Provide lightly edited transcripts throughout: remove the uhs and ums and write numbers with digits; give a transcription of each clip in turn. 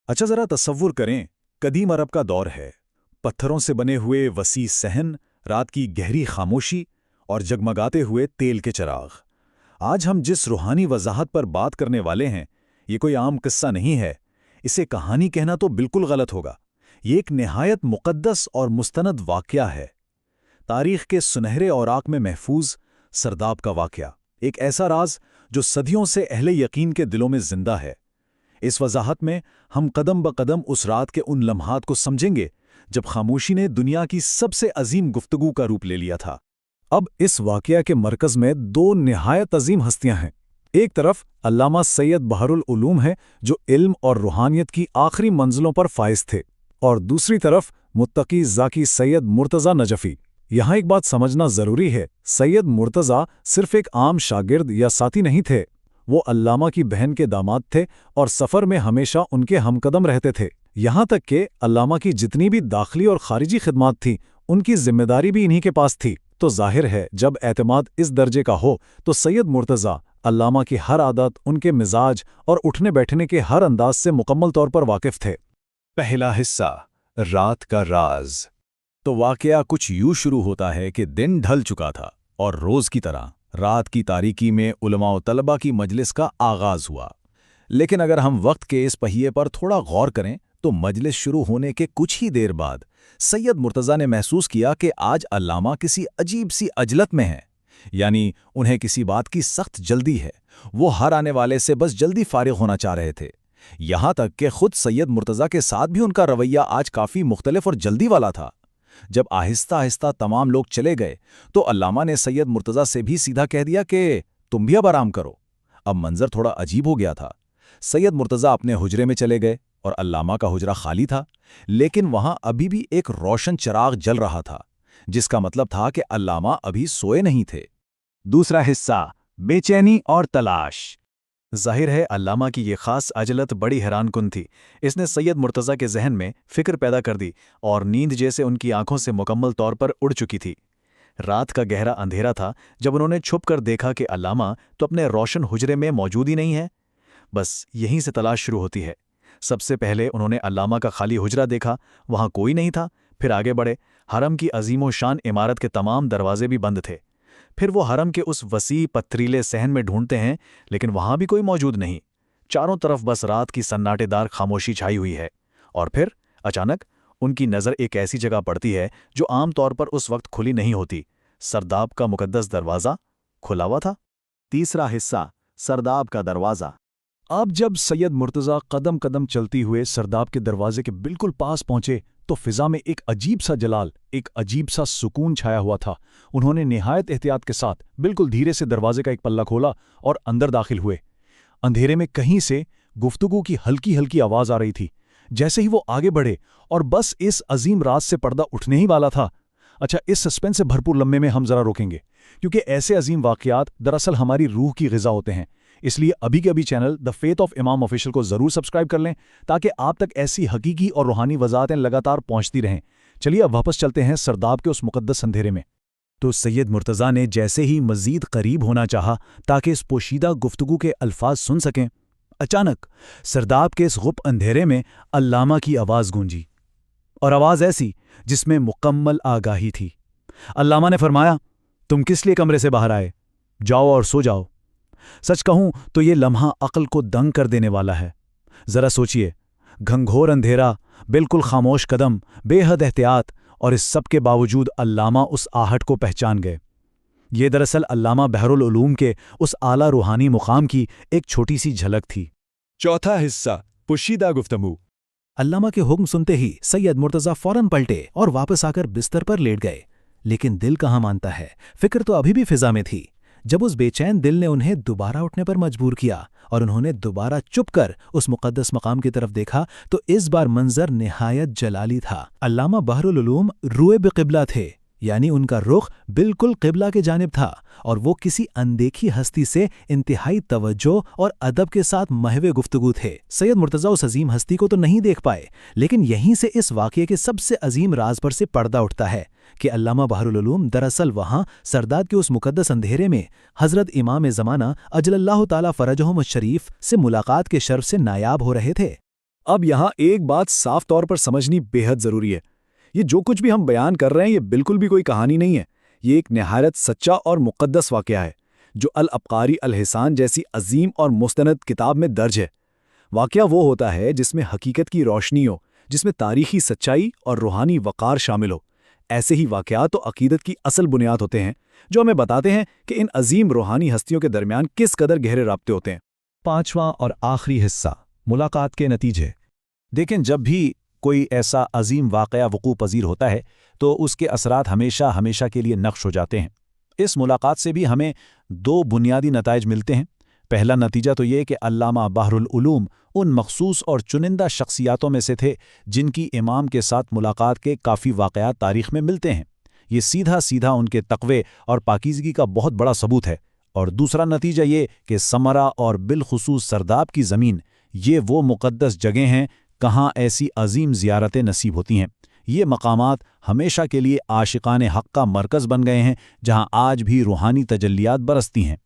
अच्छा जरा तसव्वुर करें, कदीम अरब का दौर है। पत्थरों से बने हुए वसी सहन, रात की गहरी खामोशी और जगमगाते हुए तेल के चिराग। आज हम जिस रूहानी वजाहत पर बात करने वाले हैं, ये कोई आम किस्सा नहीं है। इसे कहानी कहना तो बिल्कुल गलत होगा। ये एक निहायत मुक़द्दस और मुस्तनद वाक़या है। तारीख़ के सुनहरे औराक में महफूज सरदाब का वाक़या, एक ऐसा राज जो सदियों से अहले यकीन के दिलों में जिंदा है। इस वजाहत में हम कदम ब कदम उस रात के उन लम्हात को समझेंगे जब खामोशी ने दुनिया की सबसे अजीम गुफ्तगू का रूप ले लिया था। अब इस वाक़या के मरकज़ में दो निहायत अजीम हस्तियां हैं। एक तरफ अल्लामा सैयद बहरुल उलूम है, जो इल्म और रूहानियत की आखिरी मंजिलों पर फाइज थे, और दूसरी तरफ मुत्तकी ज़ाकी सैयद मुर्तज़ा नजफ़ी। यहाँ एक बात समझना ज़रूरी है, सैयद मुर्तज़ा सिर्फ एक आम शागिर्द या साथी नहीं थे। वो अल्लामा की बहन के दामाद थे और सफ़र में हमेशा उनके हमकदम रहते थे। यहाँ तक कि अल्लामा की जितनी भी दाखिली और खारिजी खिदमात थी, उनकी जिम्मेदारी भी इन्हीं के पास थी। तो जाहिर है, जब एतमाद इस दर्जे का हो तो सैयद मुर्तज़ा अल्लामा की हर आदत, उनके मिजाज और उठने बैठने के हर अंदाज से मुकम्मल तौर पर वाकिफ़ थे। पहला हिस्सा, रात का राज। तो वाक़या कुछ यूँ शुरू होता है कि दिन ढल चुका था और रोज़ की तरह रात की तारीकी में उलमा व तलबा की मजलिस का आगाज़ हुआ। लेकिन अगर हम वक्त के इस पहिए पर थोड़ा गौर करें तो मजलिस शुरू होने के कुछ ही देर बाद सैयद मुर्तज़ा ने महसूस किया कि आज अल्लामा किसी अजीब सी अजलत में हैं। यानी उन्हें किसी बात की सख्त जल्दी है। वो हर आने वाले से बस जल्दी फारिग होना चाह रहे थे। यहाँ तक कि खुद सैयद मुर्तज़ा के साथ भी उनका रवैया आज काफ़ी मुख्तलिफ और जल्दी वाला था। जब आहिस्ता आहिस्ता तमाम लोग चले गए तो अल्लामा ने सैयद मुर्तज़ा से भी सीधा कह दिया कि तुम भी अब आराम करो। अब मंजर थोड़ा अजीब हो गया था। सैयद मुर्तज़ा अपने हुजरे में चले गए और अल्लामा का हुजरा खाली था, लेकिन वहां अभी भी एक रोशन चिराग जल रहा था, जिसका मतलब था कि अल्लामा अभी सोए नहीं थे। दूसरा हिस्सा, बेचैनी और तलाश। जाहिर है, अल्लामा की ये खास अजलत बड़ी हैरानकुन थी। इसने सैयद मुर्तज़ा के जहन में फ़िक्र पैदा कर दी और नींद जैसे उनकी आंखों से मुकम्मल तौर पर उड़ चुकी थी। रात का गहरा अंधेरा था जब उन्होंने छुप कर देखा कि अल्लामा तो अपने रोशन हुजरे में मौजूद ही नहीं है। बस यहीं से तलाश शुरू होती है। सबसे पहले उन्होंने अल्लामा का खाली हुजरा देखा, वहाँ कोई नहीं था। फिर आगे बढ़े, हरम की अजीमो शान इमारत के तमाम दरवाजे भी बंद थे। फिर वो हरम के उस वसी पथरीले सहन में ढूंढते हैं, लेकिन वहां भी कोई मौजूद नहीं। चारों तरफ बस रात की सन्नाटेदार खामोशी छाई हुई है। और फिर अचानक उनकी नज़र एक ऐसी जगह पड़ती है जो आमतौर पर उस वक्त खुली नहीं होती। सरदाब का मुकद्दस दरवाज़ा खुला हुआ था। तीसरा हिस्सा, सरदाब का दरवाज़ा। अब जब सैयद मुर्तज़ा कदम कदम चलती हुए सरदाब के दरवाजे के बिल्कुल पास पहुंचे तो फिजा में एक अजीब सा जलाल, एक अजीब सा सुकून छाया हुआ था। उन्होंने निहायत एहतियात के साथ बिल्कुल धीरे से दरवाजे का एक पल्ला खोला और अंदर दाखिल हुए। अंधेरे में कहीं से गुफ्तगू की हल्की हल्की आवाज़ आ रही थी। जैसे ही वो आगे बढ़े और बस इस अजीम राज से पर्दा उठने ही वाला था। अच्छा, इस सस्पेंस से भरपूर लम्हे में हम ज़रा रोकेंगे, क्योंकि ऐसे अजीम वाक़यात दरअसल हमारी रूह की ग़िज़ा होते हैं। इसलिए अभी के अभी चैनल द फेथ ऑफ इमाम ऑफिशियल को ज़रूर सब्सक्राइब कर लें, ताकि आप तक ऐसी हकीकी और रूहानी वज़ाहतें लगातार पहुंचती रहें। चलिए अब वापस चलते हैं सरदाब के उस मुकद्दस अंधेरे में। तो सैयद मुर्तज़ा ने जैसे ही मज़ीद करीब होना चाहा ताकि इस पोशीदा गुफ्तगू के अल्फाज सुन सकें, अचानक सरदाब के इस गुप्त अंधेरे में अल्लामा की आवाज़ गूंजी, और आवाज़ ऐसी जिसमें मुकम्मल आगाही थी। अल्लामा ने फरमाया, तुम किस लिए कमरे से बाहर आए? जाओ और सो जाओ। सच कहूं तो ये लम्हा अक्ल को दंग कर देने वाला है। जरा सोचिए, घंघोर अंधेरा, बिल्कुल खामोश कदम, बेहद एहतियात, और इस सब के बावजूद अल्लामा उस आहट को पहचान गए। ये दरअसल अल्लामा बहरुल उलूम के उस आला रूहानी मुकाम की एक छोटी सी झलक थी। चौथा हिस्सा, पोशीदा गुफ्तगू। अल्लामा के हुक्म सुनते ही सैयद मुर्तज़ा फौरन पलटे और वापस आकर बिस्तर पर लेट गए। लेकिन दिल कहाँ मानता है, फिक्र तो अभी भी फिजा में थी। जब उस बेचैन दिल ने उन्हें दोबारा उठने पर मजबूर किया और उन्होंने दोबारा चुप कर उस मुक़द्दस मकाम की तरफ देखा, तो इस बार मंजर निहायत जलाली था। अल्लामा बहरुल उलूम रुए बिक़िबला थे, यानी उनका रुख बिल्कुल क़िबला के जानिब था, और वो किसी अनदेखी हस्ती से इंतहाई तवज्जो और अदब के साथ महवे गुफ्तगू थे। सैयद मुर्तज़ा उस अजीम हस्ती को तो नहीं देख पाए, लेकिन यहीं से इस वाक़ये के सबसे अजीम राज पर से पर्दा उठता है कि अल्लामा बहरुल उलूम दरअसल वहाँ सरदाब के उस मुकद्दस अंधेरे में हज़रत इमाम ज़माना अजलल्लाहु ताला फ़रजहुम शरीफ से मुलाकात के शर्फ़ से नायाब हो रहे थे। اب यहाँ एक बात साफ तौर पर समझनी बेहद ज़रूरी है। ये जो कुछ भी हम बयान कर रहे हैं ये बिल्कुल भी कोई कहानी नहीं है। ये एक निहायत सच्चा और मुक़द्दस वाक़या है जो अल अब्कारी अल हिसान जैसी अजीम और मुस्तनद किताब में दर्ज है। वाक़या वो होता है जिसमें हकीकत की रोशनी हो, जिसमें तारीख़ी सच्चाई और रूहानी वक़ार शामिल हो। ऐसे ही वाक़यात तो अक़ीदत की असल बुनियाद होते हैं जो हमें बताते हैं कि इन अजीम रूहानी हस्तियों के दरमियान किस कदर गहरे राब्ते होते हैं। पाँचवां और आखिरी हिस्सा, मुलाकात के नतीजे। देखें, जब भी कोई ऐसा अजीम वाक़या वक़ू पज़ीर होता है तो उसके असरात हमेशा हमेशा के लिए नक्श हो जाते हैं। इस मुलाकात से भी हमें दो बुनियादी नताइज मिलते हैं। पहला नतीजा तो ये कि अल्लामा बहरुल उलूम उन मखसूस और चुनिंदा शख्सियातों में से थे जिनकी इमाम के साथ मुलाकात के काफ़ी वाक़यात तारीख़ में मिलते हैं। ये सीधा सीधा उनके तक़वे और पाकीज़गी का बहुत बड़ा सबूत है। और दूसरा नतीजा ये कि समरा और बिलखुसूस सरदाब की ज़मीन, ये वो मुक़द्दस जगह हैं कहाँ ऐसी अजीम ज़ियारतें नसीब होती हैं। ये मकामात हमेशा के लिए आशिकाने हक़ का मरकज़ बन गए हैं जहाँ आज भी रूहानी तजल्लियात बरसती हैं।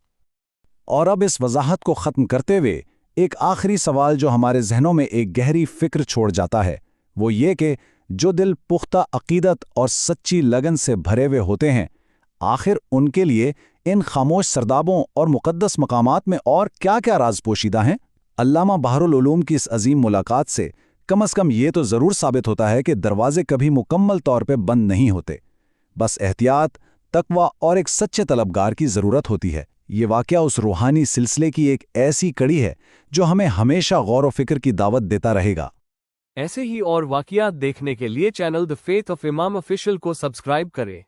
और अब इस वजाहत को ख़त्म करते हुए एक आखिरी सवाल जो हमारे जहनों में एक गहरी फ़िक्र छोड़ जाता है, वो ये कि जो दिल पुख्ता अक़ीदत और सच्ची लगन से भरे हुए होते हैं, आखिर उनके लिए इन खामोश सरदाबों और मुक़द्दस मकामात में और क्या-क्या राज पोशीदा हैं। अल्लामा बहरुल उलूम की इस अजीम मुलाकात से कम अज़ कम ये तो ज़रूर साबित होता है कि दरवाजे कभी मुकम्मल तौर पे बंद नहीं होते। बस एहतियात, तक़वा और एक सच्चे तलबगार की ज़रूरत होती है। ये वाक़या उस रूहानी सिलसिले की एक ऐसी कड़ी है जो हमें हमेशा गौर व फ़िक्र की दावत देता रहेगा। ऐसे ही और वाक़यात देखने के लिए चैनल द फेथ ऑफ इमाम ऑफिशियल को सब्सक्राइब करें।